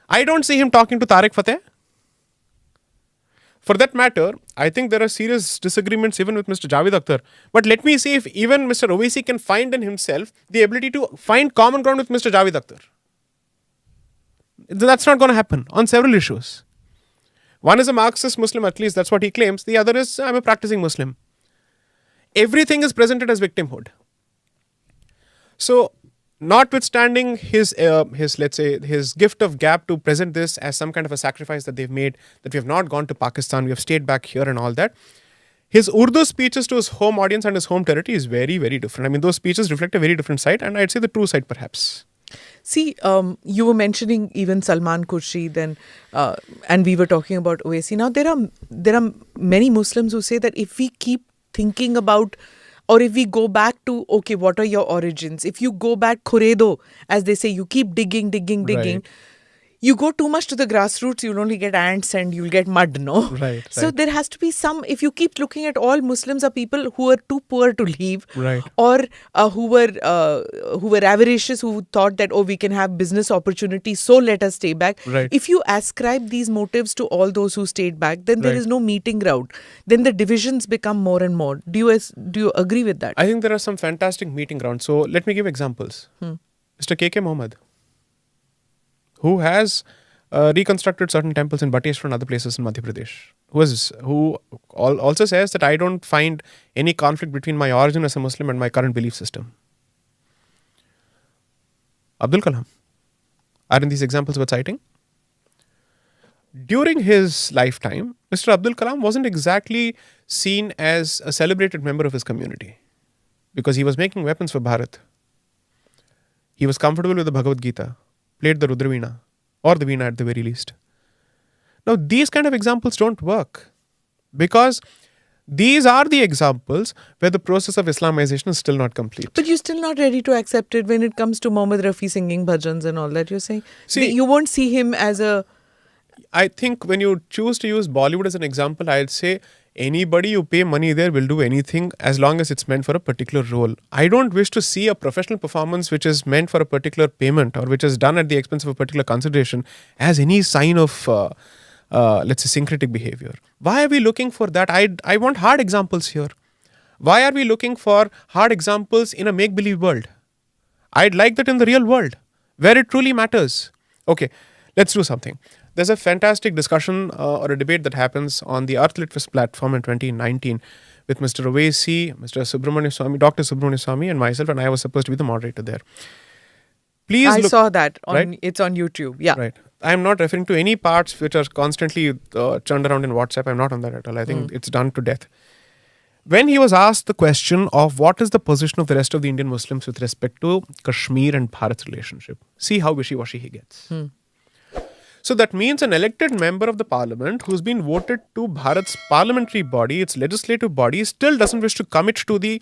Speaker 2: I don't see him talking to Tariq Fateh. For that matter, I think there are serious disagreements even with Mr. Javed Akhtar. But let me see if even Mr. Owaisi can find in himself the ability to find common ground with Mr. Javed Akhtar. That's not going to happen on several issues. One is a Marxist Muslim, at least that's what he claims. The other is, I'm a practicing Muslim. Everything is presented as victimhood. So, notwithstanding his let's say his gift of gab to present this as some kind of a sacrifice that they've made, that we have not gone to Pakistan, we have stayed back here and all that, his Urdu speeches to his home audience and his home territory is very, very different. I mean, those speeches reflect a very different side, and I'd say the true side perhaps.
Speaker 1: See, you were mentioning even Salman Khurshid and we were talking about Owaisi. Now, there are many Muslims who say that if we keep thinking about, or if we go back to, okay, what are your origins? If you go back Khuredo, as they say, you keep digging.
Speaker 2: Right.
Speaker 1: You go too much to the grassroots, you'll only get ants and you'll get mud, no?
Speaker 2: Right.
Speaker 1: So there has to be some, if you keep looking at all Muslims are people who are too poor to leave,
Speaker 2: Right.
Speaker 1: or who were avaricious, who thought that, oh, we can have business opportunities, so let us stay back.
Speaker 2: Right.
Speaker 1: If you ascribe these motives to all those who stayed back, then there
Speaker 2: Right.
Speaker 1: is no meeting ground. Then the divisions become more and more. Do you agree with that?
Speaker 2: I think there are some fantastic meeting grounds. So let me give examples. Mr. K.K. Mohammed, who has reconstructed certain temples in Bateshwar and other places in Madhya Pradesh, who also says that I don't find any conflict between my origin as a Muslim and my current belief system. Abdul Kalam, aren't these examples worth citing? During his lifetime, Mr. Abdul Kalam wasn't exactly seen as a celebrated member of his community because he was making weapons for Bharat. He was comfortable with the Bhagavad Gita, played the Rudraveena, or the Veena at the very least. Now, these kind of examples don't work because these are the examples where the process of Islamization is still not complete.
Speaker 1: But you're still not ready to accept it when it comes to Mohammad Rafi singing bhajans and all that, you're saying?
Speaker 2: See,
Speaker 1: you won't see him as a...
Speaker 2: I think when you choose to use Bollywood as an example, I'd say anybody you pay money there will do anything as long as it's meant for a particular role. I don't wish to see a professional performance which is meant for a particular payment or which is done at the expense of a particular consideration as any sign of, let's say, syncretic behavior. Why are we looking for that? I want hard examples here. Why are we looking for hard examples in a make-believe world? I'd like that in the real world, where it truly matters. Okay, let's do something. There's a fantastic discussion or a debate that happens on the Earth Litfest platform in 2019 with Mr. Owaisi, Mr. Subramania Swamy, Dr. Subramania Swamy and myself, and I was supposed to be the moderator there. Please
Speaker 1: I
Speaker 2: look,
Speaker 1: saw that.
Speaker 2: right?
Speaker 1: It's on YouTube. Yeah.
Speaker 2: Right. I'm not referring to any parts which are constantly churned around in WhatsApp. I'm not on that at all. I think it's done to death. When he was asked the question of what is the position of the rest of the Indian Muslims with respect to Kashmir and Bharat's relationship, see how wishy-washy he gets. So that means an elected member of the parliament who's been voted to Bharat's parliamentary body, its legislative body, still doesn't wish to commit to the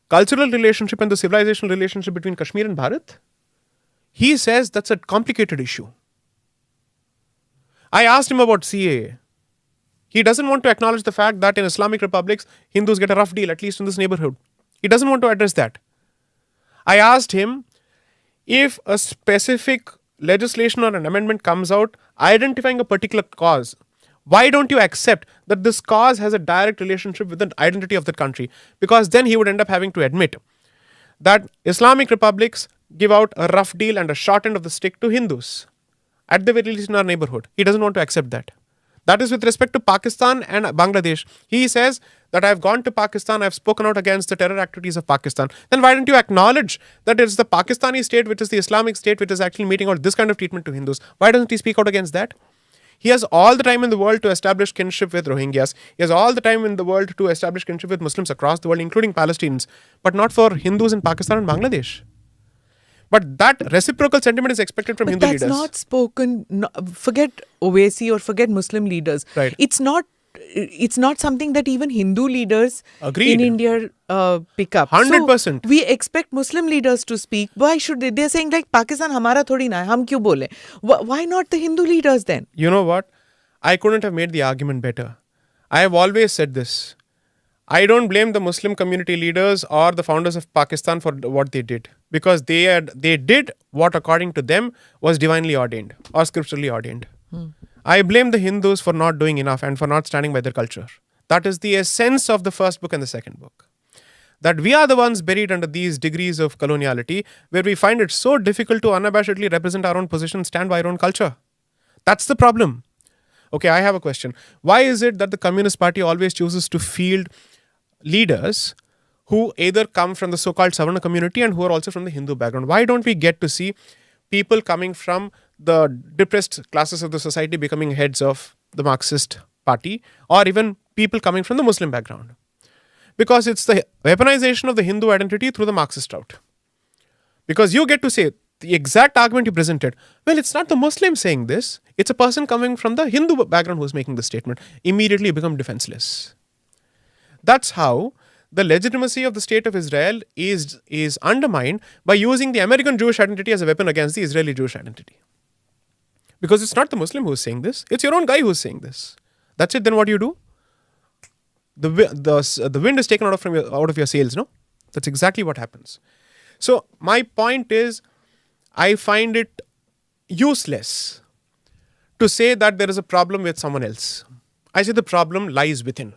Speaker 2: cultural relationship and the civilizational relationship between Kashmir and Bharat. He says that's a complicated issue. I asked him about CAA. He doesn't want to acknowledge the fact that in Islamic republics, Hindus get a rough deal, at least in this neighborhood. He doesn't want to address that. I asked him if a specific legislation or an amendment comes out identifying a particular cause, why don't you accept that this cause has a direct relationship with the identity of the country? Because then he would end up having to admit that Islamic republics give out a rough deal and a short end of the stick to Hindus, at the very least in our neighborhood. He doesn't want to accept that. That is with respect to Pakistan and Bangladesh. He says that I've gone to Pakistan, I've spoken out against the terror activities of Pakistan. Then why don't you acknowledge that it's the Pakistani state, which is the Islamic state, which is actually meting out this kind of treatment to Hindus? Why doesn't he speak out against that? He has all the time in the world to establish kinship with Rohingyas. He has all the time in the world to establish kinship with Muslims across the world, including Palestinians, but not for Hindus in Pakistan and Bangladesh. But that reciprocal sentiment is expected from Hindu leaders.
Speaker 1: But that's not spoken. No, forget Owaisi or forget Muslim leaders.
Speaker 2: Right.
Speaker 1: It's not it's not something that even Hindu leaders
Speaker 2: Agreed.
Speaker 1: in India pick up.
Speaker 2: 100%.
Speaker 1: So we expect Muslim leaders to speak. Why should they? They're saying like Pakistan hamara thodi na hai, hum kyun bole? Why not the Hindu leaders then?
Speaker 2: You know what? I couldn't have made the argument better. I have always said this. I don't blame the Muslim community leaders or the founders of Pakistan for what they did, because they did what according to them was divinely ordained or scripturally ordained. I blame the Hindus for not doing enough and for not standing by their culture. That is the essence of the first book and the second book. That we are the ones buried under these degrees of coloniality, where we find it so difficult to unabashedly represent our own position, stand by our own culture. That's the problem. Okay, I have a question. Why is it that the Communist Party always chooses to field leaders who either come from the so-called Savarna community and who are also from the Hindu background? Why don't we get to see people coming from the depressed classes of the society becoming heads of the Marxist party, or even people coming from the Muslim background? Because it's the weaponization of the Hindu identity through the Marxist route. Because you get to say the exact argument you presented. Well, it's not the Muslim saying this. It's a person coming from the Hindu background who's making the statement. Immediately you become defenseless. That's how the legitimacy of the state of Israel is undermined by using the American Jewish identity as a weapon against the Israeli Jewish identity. Because it's not the Muslim who's saying this. It's your own guy who's saying this. That's it. Then what do you do? The wind is taken out of your sails, no? That's exactly what happens. So my point is, I find it useless to say that there is a problem with someone else. I say the problem lies within.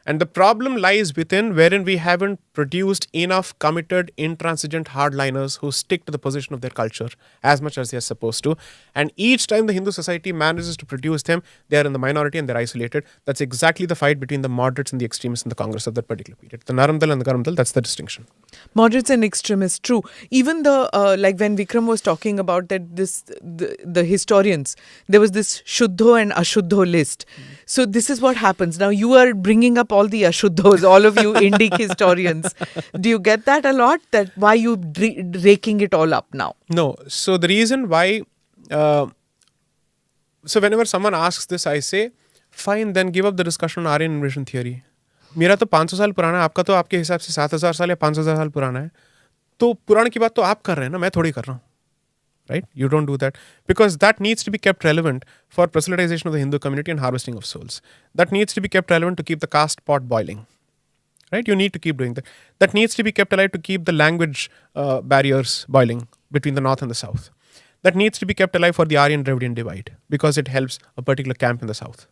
Speaker 2: And the problem lies within, wherein we haven't produced enough committed, intransigent hardliners who stick to the position of their culture as much as they are supposed to. And each time the Hindu society manages to produce them, they are in the minority and they're isolated. That's exactly the fight between the moderates and the extremists in the Congress of that particular period. The Naramdal and the Garamdal, that's the distinction.
Speaker 1: Moderates and extremists, true. Even the like when Vikram was talking about that, the historians, there was this Shuddho and Ashuddho list. So this is what happens. Now you are bringing up all the Ashuddhos, all of you Indic historians. Do you get that a lot? That why you raking it all up now?
Speaker 2: No. So the reason why, so whenever someone asks this, I say, fine, then give up the discussion on Aryan invasion theory. मेरा तो 500 साल पुराना है, आपका तो आपके हिसाब से 7000 साल या 5000 साल पुराना है. तो पुराने की बात तो आप कर रहे हैं ना, मैं थोड़ी कर रहा हूँ. Right? You don't do that. Because that needs to be kept relevant for proselytization of the Hindu community and harvesting of souls. That needs to be kept relevant to keep the caste pot boiling. Right? You need to keep doing that. That needs to be kept alive to keep the language barriers boiling between the north and the south. That needs to be kept alive for the Aryan-Dravidian divide, because it helps a particular camp in the south.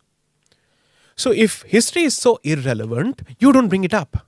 Speaker 2: So if history is so irrelevant, you don't bring it up.